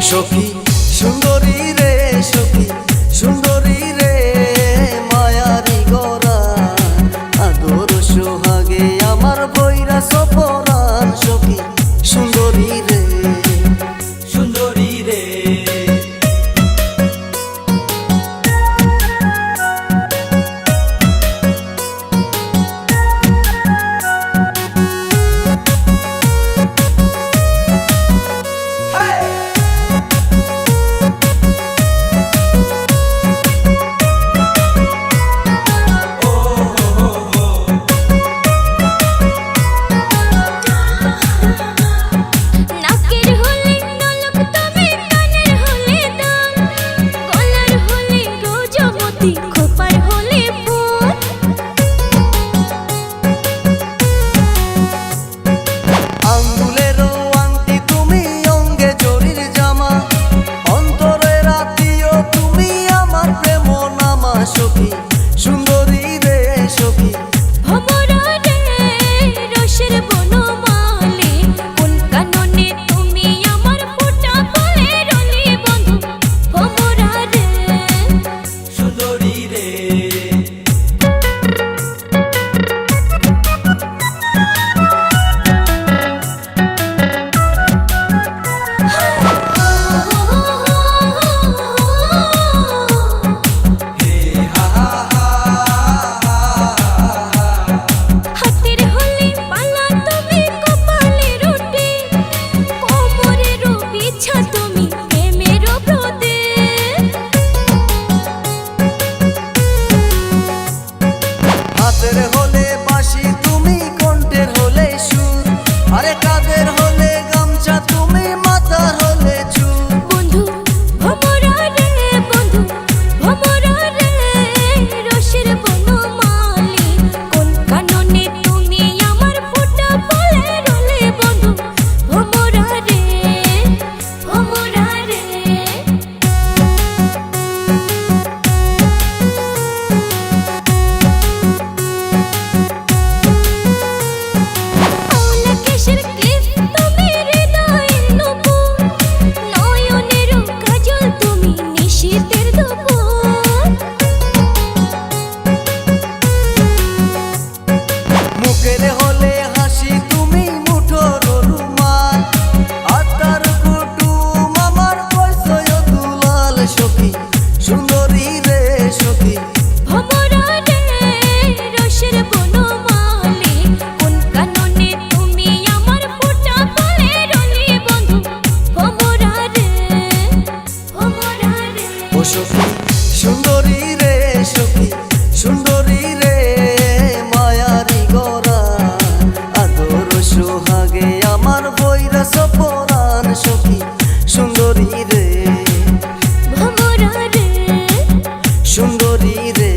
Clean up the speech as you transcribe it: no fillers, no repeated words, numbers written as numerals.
সখী সুন্দরী রে, সখী সুন্দরী রে, মায়ারি গরা আদর সোহাগে আমার বৈরা সপরান। সখী সুন্দরী রে, সুন্দরী রে, সখী সুন্দরী রে, সখী ভমরা রে, রসের বনমালী, কোন কাননে তুমি আমার ফোঁটা ফুলের রলি বন্ধু। ভমরা রে, সুন্দরী রে, হাতের হলে বাঁশি তুমি, কণ্ঠের হলে সুর, আরে কাঁধের হলে গামছা তুমি, মাথার হলে চুল। বন্ধু ভমরা রে, বন্ধু ভমরা রে, রসের বনমালী, কোন কাননে তুমি আমার ফোঁটা ফুলের রলি বন্ধু। ভমরা রে, ভমরা রে, মুখের হলে হাসি তুমি, মুঠোর রুমাল, আত্মার কুটুম আমার কইসয় দুলাল। সখী সুন্দরী রে, সখী ভমরা রে, রসের বনমালী, কোন কাননে তুমি আমার ফোঁটা ফুলের রলি বন্ধু। ভমরা রে, ভমরা রে, ও সখী সুন্দরী রে, সখী সুন্দরী রে, মায়ারি গরা আদর সোহাগে আমার বৈরা সপরান। সখী সুন্দরী রে, ভমরা রে, সুন্দরী রে।